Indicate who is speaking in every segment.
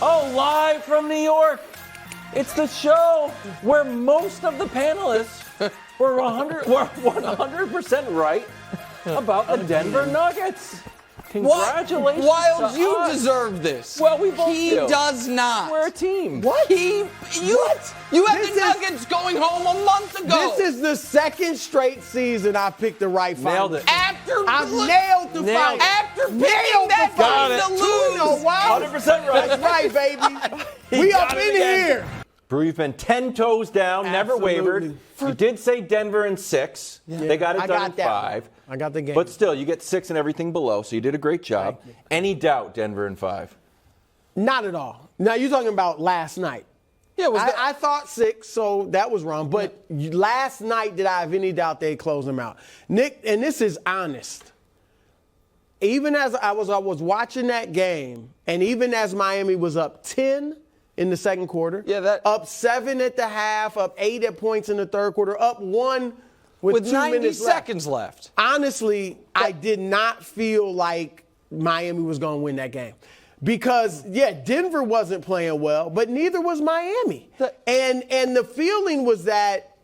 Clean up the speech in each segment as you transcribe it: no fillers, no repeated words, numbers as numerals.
Speaker 1: Oh, live from New York. It's the show where most of the panelists were 100% right about the Denver Nuggets. Congratulations.
Speaker 2: Wildes, you deserve this.
Speaker 1: Well, we both
Speaker 2: He
Speaker 1: do.
Speaker 2: does not.
Speaker 1: We're a team.
Speaker 3: What?
Speaker 2: You had the Nuggets going home a month ago.
Speaker 3: This is the second straight season I picked the right fight.
Speaker 1: Nailed it.
Speaker 3: I nailed the fight.
Speaker 2: After picking
Speaker 3: Nailed
Speaker 2: that
Speaker 3: the fight.
Speaker 2: fight to lose.
Speaker 1: 100% right.
Speaker 3: That's right, baby. We up
Speaker 1: got it
Speaker 3: in
Speaker 1: again.
Speaker 3: here.
Speaker 1: Brew, you've been 10 toes down, never
Speaker 3: Absolutely.
Speaker 1: wavered. You did say Denver in 6. They got it done in 5.
Speaker 3: I got the game.
Speaker 1: But still, you get 6 and everything below, so you did a great job. Any doubt Denver in 5?
Speaker 3: Not at all. Now, you're talking about last night.
Speaker 2: Yeah,
Speaker 3: I thought 6, so that was wrong. But last night, did I have any doubt they'd close them out? Nick, and this is honest. Even as I was watching that game, and even as Miami was up 10 in the second quarter, up 7 at the half, up 8 at points in the third quarter, up 1 with 2
Speaker 2: 90
Speaker 3: minutes
Speaker 2: seconds left.
Speaker 3: Honestly, I did not feel like Miami was going to win that game. Because, Denver wasn't playing well, but neither was Miami. And the feeling was that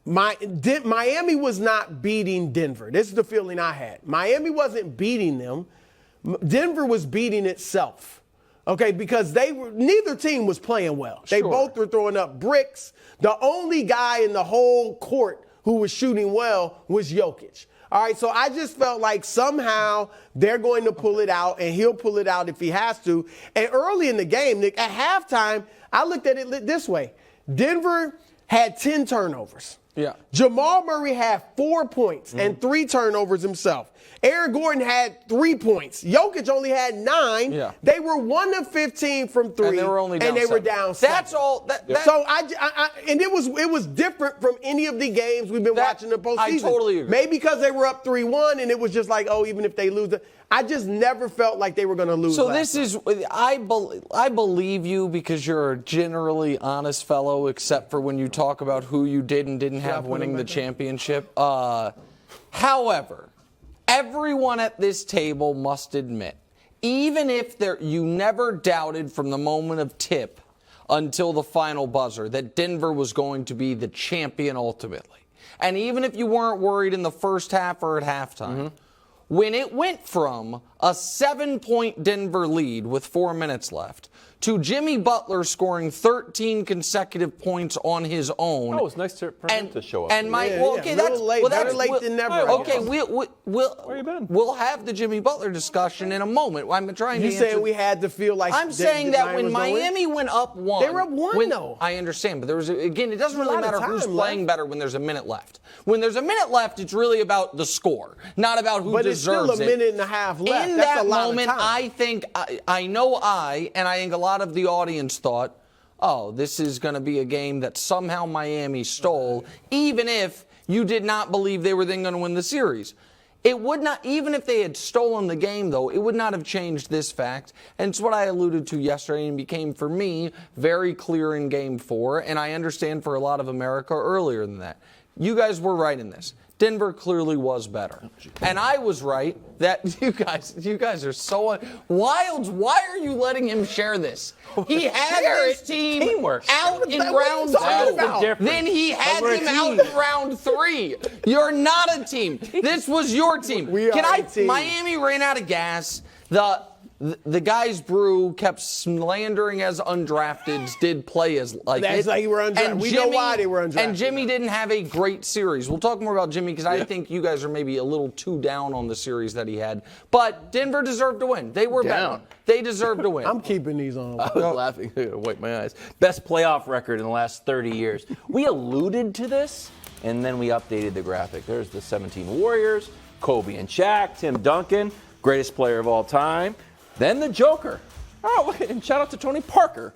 Speaker 3: Miami was not beating Denver. This is the feeling I had. Miami wasn't beating them. Denver was beating itself. Okay, because neither team was playing well. They both were throwing up bricks. The only guy in the whole court who was shooting well was Jokic. All right, so I just felt like somehow they're going to pull it out, and he'll pull it out if he has to. And early in the game, Nick, at halftime, I looked at it this way. Denver had 10 turnovers.
Speaker 2: Yeah.
Speaker 3: Jamal Murray had 4 points and 3 turnovers himself. Aaron Gordon had 3 points. Jokic only had 9.
Speaker 2: Yeah.
Speaker 3: They were 1 of 15 from 3.
Speaker 2: And they were only down
Speaker 3: and they
Speaker 2: 7.
Speaker 3: were down 7.
Speaker 2: That's all.
Speaker 3: So and it was different from any of the games we've been watching the postseason.
Speaker 2: I totally agree.
Speaker 3: Maybe because they were up 3-1 and it was just like, oh, even if they lose, I just never felt like they were going to lose.
Speaker 2: So this is, I believe you because you're a generally honest fellow, except for when you talk about who you did and didn't have winning the championship. However, everyone at this table must admit, even if you never doubted from the moment of tip until the final buzzer that Denver was going to be the champion ultimately. And even if you weren't worried in the first half or at halftime, when it went from a 7-point Denver lead with 4 minutes left to Jimmy Butler scoring 13 consecutive points on his own.
Speaker 1: Oh, it was nice for him to show up.
Speaker 2: And
Speaker 3: better late than never.
Speaker 2: Okay, we'll have the Jimmy Butler discussion in a moment. I'm trying to.
Speaker 3: You saying we had to feel like?
Speaker 2: I'm saying that when Miami went up 1,
Speaker 3: they were up 1 though.
Speaker 2: I understand, but there was again. It doesn't really matter who's playing better when there's a minute left. When there's a minute left, it's really about the score, not about who deserves it.
Speaker 3: But it's still a minute and a half left.
Speaker 2: In
Speaker 3: That's
Speaker 2: that
Speaker 3: a lot
Speaker 2: moment,
Speaker 3: of time.
Speaker 2: I think and I think a lot of the audience thought, oh, this is going to be a game that somehow Miami stole, even if you did not believe they were then going to win the series. It would not, even if they had stolen the game, though, it would not have changed this fact. And it's what I alluded to yesterday and became, for me, very clear in Game 4. And I understand for a lot of America earlier than that. You guys were right in this. Denver clearly was better. And I was right that you guys are so Wildes, why are you letting him share this? He had his team out in round 2. Then he had him out in round 3. You're not a team. This was your team. Miami ran out of gas. The guys Brew kept slandering as undrafteds, did play as like
Speaker 3: That's
Speaker 2: it.
Speaker 3: like you were undrafted. We know why they were undrafted.
Speaker 2: And Jimmy didn't have a great series. We'll talk more about Jimmy because I think you guys are maybe a little too down on the series that he had. But Denver deserved to win. They were down. They deserved to win.
Speaker 3: I'm keeping these on.
Speaker 1: I was laughing. I wipe my eyes. Best playoff record in the last 30 years. We alluded to this, and then we updated the graphic. There's the 17 Warriors, Kobe and Shaq, Tim Duncan, greatest player of all time. Then the Joker. Oh, and shout out to Tony Parker,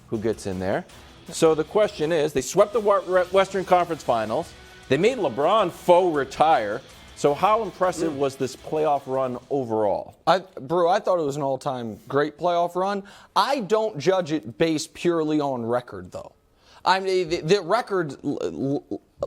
Speaker 1: who gets in there. So the question is, they swept the Western Conference Finals. They made LeBron faux retire. So how impressive was this playoff run overall?
Speaker 2: Brew, I thought it was an all-time great playoff run. I don't judge it based purely on record, though. I mean, the record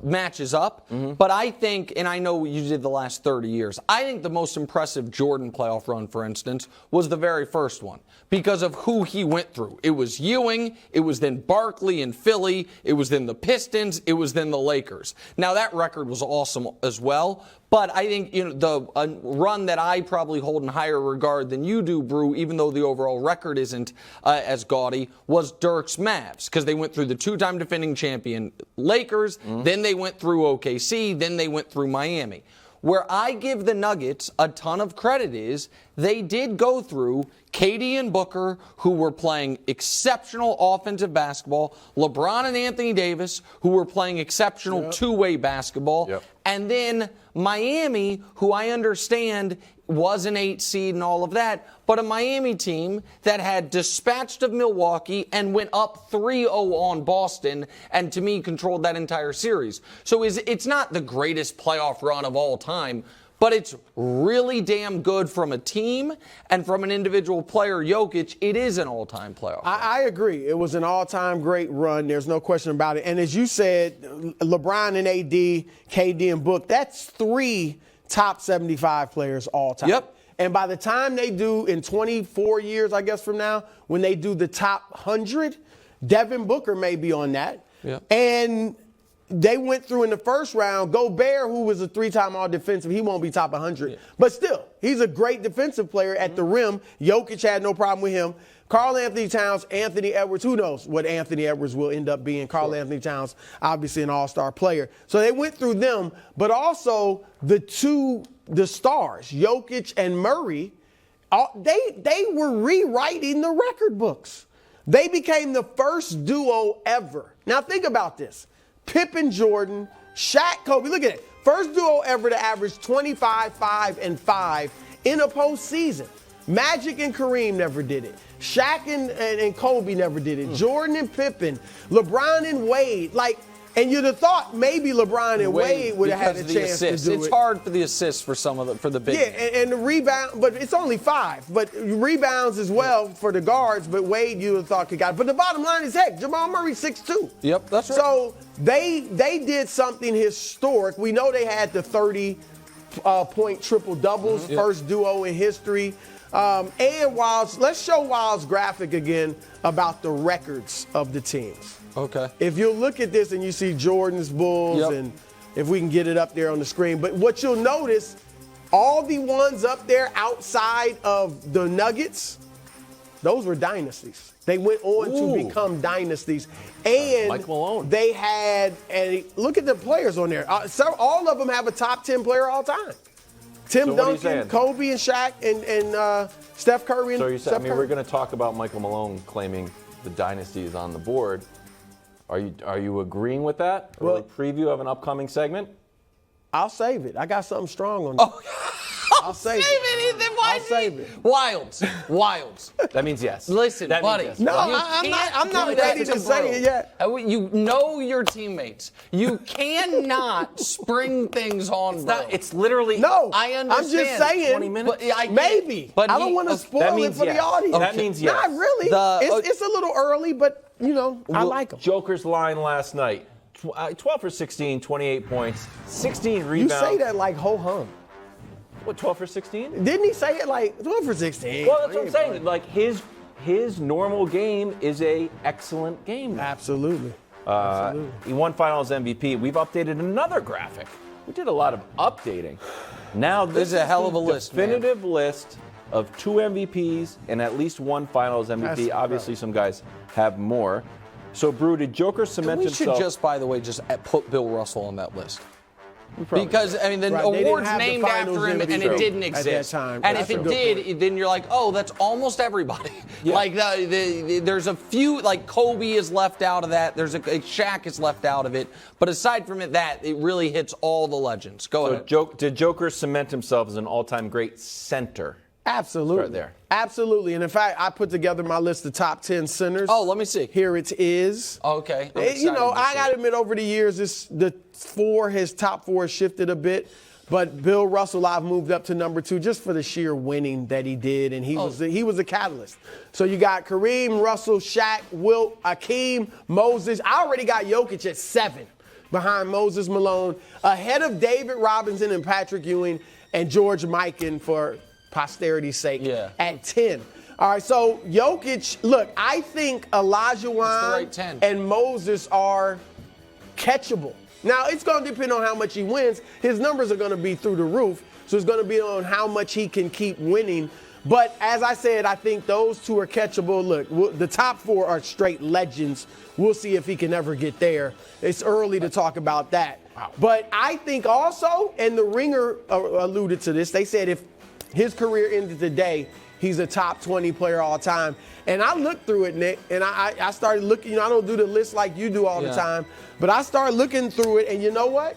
Speaker 2: matches up. But I think, and I know you did the last 30 years, I think the most impressive Jordan playoff run, for instance, was the very first one because of who he went through. It was Ewing, it was then Barkley in Philly, it was then the Pistons, it was then the Lakers. Now that record was awesome as well, but I think the run that I probably hold in higher regard than you do, Brew, even though the overall record isn't as gaudy, was Dirk's Mavs, because they went through the two-time defending champion Lakers, then they went through OKC, then they went through Miami. Where I give the Nuggets a ton of credit is they did go through KD and Booker, who were playing exceptional offensive basketball, LeBron and Anthony Davis, who were playing exceptional two-way basketball, and then Miami, who I understand was an 8 seed and all of that, but a Miami team that had dispatched of Milwaukee and went up 3-0 on Boston, and to me controlled that entire series. So it's not the greatest playoff run of all time, but it's really damn good from a team, and from an individual player, Jokic, it is an all-time playoff run.
Speaker 3: I agree. It was an all-time great run. There's no question about it. And as you said, LeBron and AD, KD and Book, that's 3 top 75 players all time.
Speaker 2: Yep.
Speaker 3: And by the time they do, in 24 years, I guess from now, when they do the top 100, Devin Booker may be on that.
Speaker 2: Yep.
Speaker 3: And they went through in the first round. Gobert, who was a 3-time all-defensive, he won't be top 100. Yeah. But still, he's a great defensive player at the rim. Jokic had no problem with him. Karl Anthony Towns, Anthony Edwards, who knows what Anthony Edwards will end up being. Karl Anthony Towns, obviously an all-star player. So they went through them, but also the stars, Jokic and Murray, they were rewriting the record books. They became the first duo ever. Now think about this. Pippen, Jordan, Shaq, Kobe. Look at it. First duo ever to average 25, 5, and 5 in a postseason. Magic and Kareem never did it. Shaq and Kobe never did it. Jordan and Pippen. LeBron and Wade. And you'd have thought maybe LeBron and Wade would have had a chance to do it.
Speaker 2: It's hard for the assists for the big.
Speaker 3: Yeah, and the rebound, but it's only 5. But rebounds as well for the guards, but Wade you would have thought could got it. But the bottom line is, heck, Jamal Murray 6'2".
Speaker 2: Yep, that's right.
Speaker 3: So they did something historic. We know they had the 30-point triple-doubles, first duo in history. And let's show Wild's graphic again about the records of the teams.
Speaker 2: Okay.
Speaker 3: If you look at this and you see Jordan's Bulls, and if we can get it up there on the screen, but what you'll notice, all the ones up there outside of the Nuggets, those were dynasties. They went on to become dynasties. And
Speaker 1: Mike Malone.
Speaker 3: They had, and look at the players on there. So all of them have a top 10 player all time. Tim Duncan, Kobe and Shaq, and Steph Curry.
Speaker 1: So you said, we're going to talk about Michael Malone claiming the dynasty is on the board. Are you agreeing with that? Early preview of an upcoming segment?
Speaker 3: I'll save it. I got something strong on that. I'll save it.
Speaker 2: Then why
Speaker 3: I'll save it.
Speaker 2: Wildes.
Speaker 1: That means yes.
Speaker 2: Listen,
Speaker 1: that
Speaker 2: buddy.
Speaker 1: Yes.
Speaker 3: No, I'm not ready to say it yet.
Speaker 2: You know your teammates. You cannot spring things on, bro.
Speaker 1: It's literally.
Speaker 3: No,
Speaker 2: I understand.
Speaker 3: I'm just saying.
Speaker 1: 20 minutes.
Speaker 3: Maybe.
Speaker 2: But
Speaker 3: I don't want to spoil it for the audience.
Speaker 1: That means yes.
Speaker 3: Not really. It's a little early, but, I like them.
Speaker 1: Joker's line last night, 12 for 16, 28 points, 16 rebounds.
Speaker 3: You say that like ho-hum.
Speaker 1: What, 12 for 16?
Speaker 3: Didn't he say it like 12 for 16?
Speaker 1: Well, that's what I'm saying. Like, his normal game is a excellent game.
Speaker 3: Absolutely.
Speaker 1: He won Finals MVP. We've updated another graphic. We did a lot of updating. Now this is
Speaker 2: a hell of a list,
Speaker 1: definitive list of 2 MVPs and at least 1 Finals MVP. Obviously, some guys have more. So, Brew, did Joker cement himself?
Speaker 2: We should just, by the way, just put Bill Russell on that list. Because, the award's named after him, and it didn't exist.
Speaker 3: At that time.
Speaker 2: And if it did, then you're like, oh, that's almost everybody.
Speaker 1: Yeah.
Speaker 2: Like, there's a few, like Kobe is left out of that. There's Shaq is left out of it. But aside from it, it really hits all the legends. Go ahead.
Speaker 1: Did Joker cement himself as an all-time great center?
Speaker 3: Absolutely.
Speaker 1: Start there.
Speaker 3: Absolutely. And in fact, I put together my list of top 10 centers.
Speaker 2: Oh, let me see.
Speaker 3: Here it is.
Speaker 2: Okay.
Speaker 3: I got to admit, over the years, his top 4 has shifted a bit. But Bill Russell, I've moved up to number 2 just for the sheer winning that he did, and he was a catalyst. So you got Kareem, Russell, Shaq, Wilt, Hakeem, Moses. I already got Jokic at 7. behind Moses Malone, ahead of David Robinson and Patrick Ewing and George Mikan for posterity's sake at 10. All right, so Jokic, look, I think Olajuwon and Moses are catchable. Now, it's going to depend on how much he wins. His numbers are going to be through the roof, so it's going to be on how much he can keep winning. But as I said, I think those two are catchable. Look, the top 4 are straight legends. We'll see if he can ever get there. It's early to talk about that. Wow. But I think also, and the Ringer alluded to this, they said if his career ended today, he's a top 20 player all time. And I looked through it, Nick, and I started looking. I don't do the list like you do all the time, but I started looking through it, and you know what?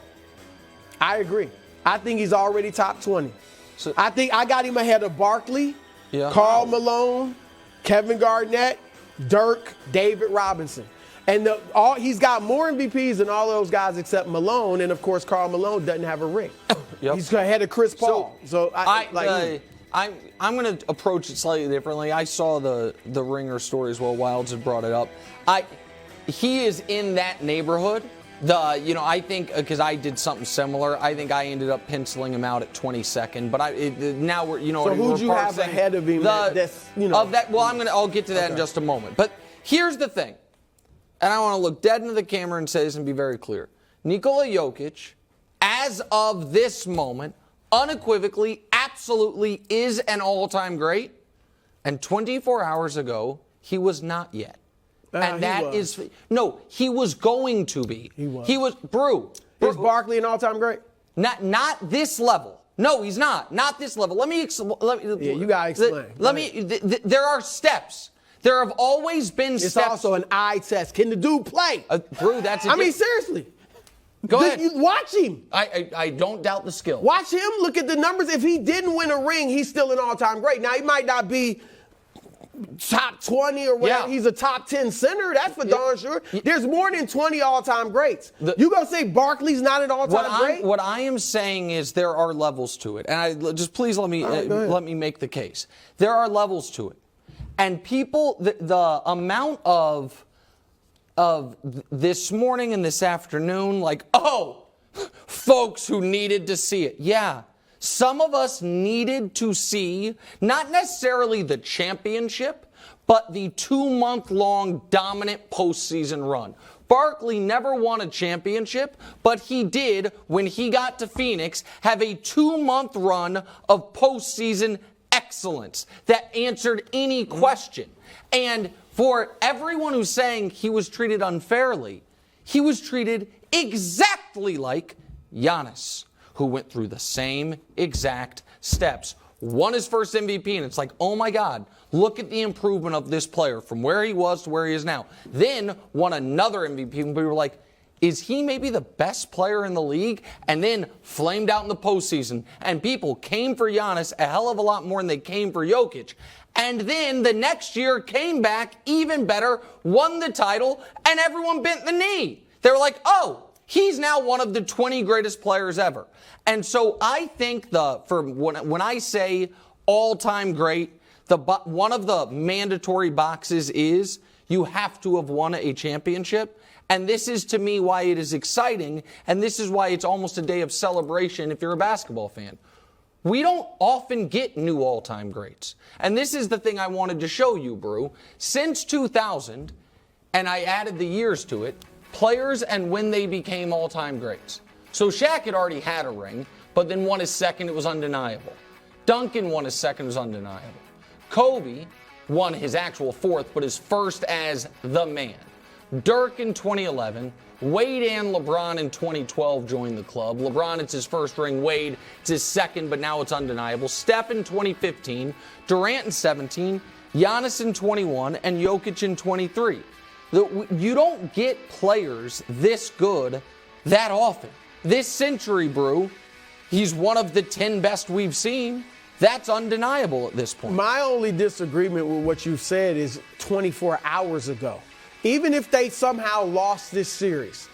Speaker 3: I agree. I think he's already top 20. So, I think I got him ahead of Barkley, Karl Malone, Kevin Garnett, Dirk, David Robinson. And he's got more MVPs than all those guys except Malone. And, of course, Karl Malone doesn't have a ring. He's ahead of Chris Paul.
Speaker 2: I'm going to approach it slightly differently. I saw the Ringer story as well. Wildes had brought it up. He is in that neighborhood. I think because I did something similar. I think I ended up penciling him out at 22nd. But now we're
Speaker 3: So who'd you have ahead of him?
Speaker 2: I'll get to that in just a moment. But here's the thing, and I want to look dead into the camera and say this and be very clear. Nikola Jokic, as of this moment, unequivocally, absolutely is an all-time great. And 24 hours ago, he was not yet. He was going to be. He was. Brew.
Speaker 3: Is Barkley an all-time great?
Speaker 2: Not this level. No, he's not. Not this level. Let me
Speaker 3: you gotta explain.
Speaker 2: There are steps. There have always been steps.
Speaker 3: It's also an eye test. Can the dude play?
Speaker 2: Brew, that's.
Speaker 3: Seriously.
Speaker 2: Go ahead.
Speaker 3: Watch him.
Speaker 2: I don't doubt the skill.
Speaker 3: Watch him. Look at the numbers. If he didn't win a ring, he's still an all-time great. Now, he might not be top 20 or whatever. He's a top 10 center. That's for darn sure. There's more than 20 all-time greats. You going to say Barkley's not an all-time great?
Speaker 2: What I am saying is there are levels to it. And please let me make the case. There are levels to it. And people, the amount of this morning and this afternoon, folks who needed to see it. Yeah, some of us needed to see not necessarily the championship, but the 2-month-long dominant postseason run. Barkley never won a championship, but he did, when he got to Phoenix, have a 2-month run of postseason excellence that answered any question. And for everyone who's saying he was treated unfairly, he was treated exactly like Giannis, who went through the same exact steps. Won his first MVP, and it's like, oh my God, look at the improvement of this player from where he was to where he is now. Then won another MVP, and we were like, is he maybe the best player in the league? And then flamed out in the postseason. And people came for Giannis a hell of a lot more than they came for Jokic. And then the next year came back even better, won the title, and everyone bent the knee. They were like, oh, he's now one of the 20 greatest players ever. And so I think when I say all-time great, one of the mandatory boxes is you have to have won a championship. And this is, to me, why it is exciting, and this is why it's almost a day of celebration if you're a basketball fan. We don't often get new all-time greats. And this is the thing I wanted to show you, Brew. Since 2000, and I added the years to it, players and when they became all-time greats. So Shaq had already had a ring, but then won his second, it was undeniable. Duncan won his second, it was undeniable. Kobe won his actual fourth, but his first as the man. Dirk in 2011, Wade and LeBron in 2012 joined the club. LeBron, it's his first ring. Wade, it's his second, but now it's undeniable. Steph in 2015, Durant in 17, Giannis in 21, and Jokic in 23. You don't get players this good that often. This century, Brew, he's one of the 10 best we've seen. That's undeniable at this point.
Speaker 3: My only disagreement with what you've said is 24 hours ago. Even if they somehow lost this series,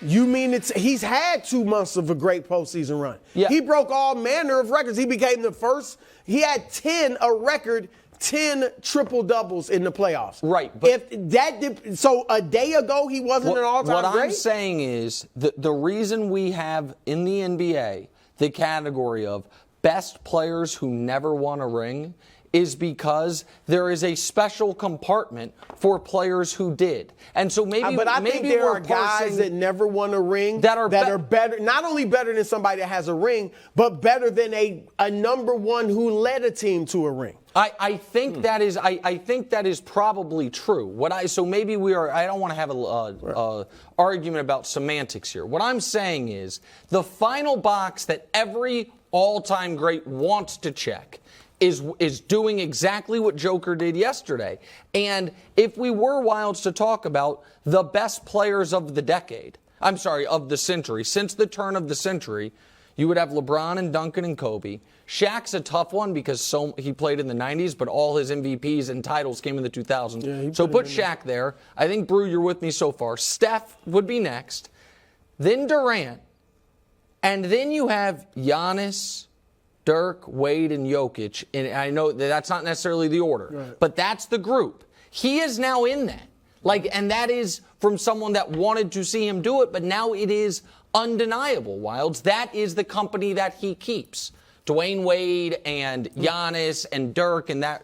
Speaker 3: you mean he's had 2 months of a great postseason run. Yeah. He broke all manner of records. He became the first. He had a record 10 triple doubles in the playoffs.
Speaker 2: Right. But
Speaker 3: If that so a day ago he wasn't an all-time
Speaker 2: What
Speaker 3: great?
Speaker 2: I'm saying is the reason we have in the NBA the category of best players who never won a ring is because there is a special compartment for players who did. And so maybe
Speaker 3: but I think there
Speaker 2: we're
Speaker 3: are guys that never won a ring
Speaker 2: that are
Speaker 3: better, not only better than somebody that has a ring, but better than a number one who led a team to a ring.
Speaker 2: I think that is I think that is probably true. So maybe we are. I don't want to have a argument about semantics here. What I'm saying is the final box that every all-time great wants to check is doing exactly what Joker did yesterday. And if we were Wildes to talk about the best players of the decade, of the century, since the turn of the century, you would have LeBron and Duncan and Kobe. Shaq's a tough one because he played in the 90s, but all his MVPs and titles came in the 2000s. Yeah, so put Shaq there. I think, Brew, you're with me so far. Steph would be next. Then Durant. And then you have Giannis, Dirk, Wade, and Jokic. And I know that's not necessarily the order, but that's the group. He is now in that. And that is from someone that wanted to see him do it, but now it is undeniable, Wildes. That is the company that he keeps. Dwayne Wade and Giannis and Dirk, and that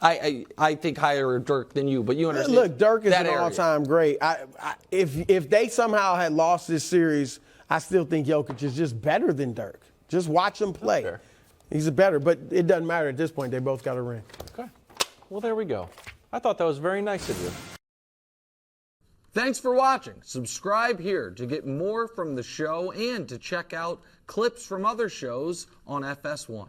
Speaker 2: I think higher Dirk than you, but you understand.
Speaker 3: Look, Dirk is an all-time great. If they somehow had lost this series, I still think Jokic is just better than Dirk. Just watch him play.
Speaker 1: Okay.
Speaker 3: He's better, but it doesn't matter at this point. They both got a ring.
Speaker 1: Okay. Well, there we go. I thought that was very nice of you.
Speaker 2: Thanks for watching. Subscribe here to get more from the show and to check out clips from other shows on FS1.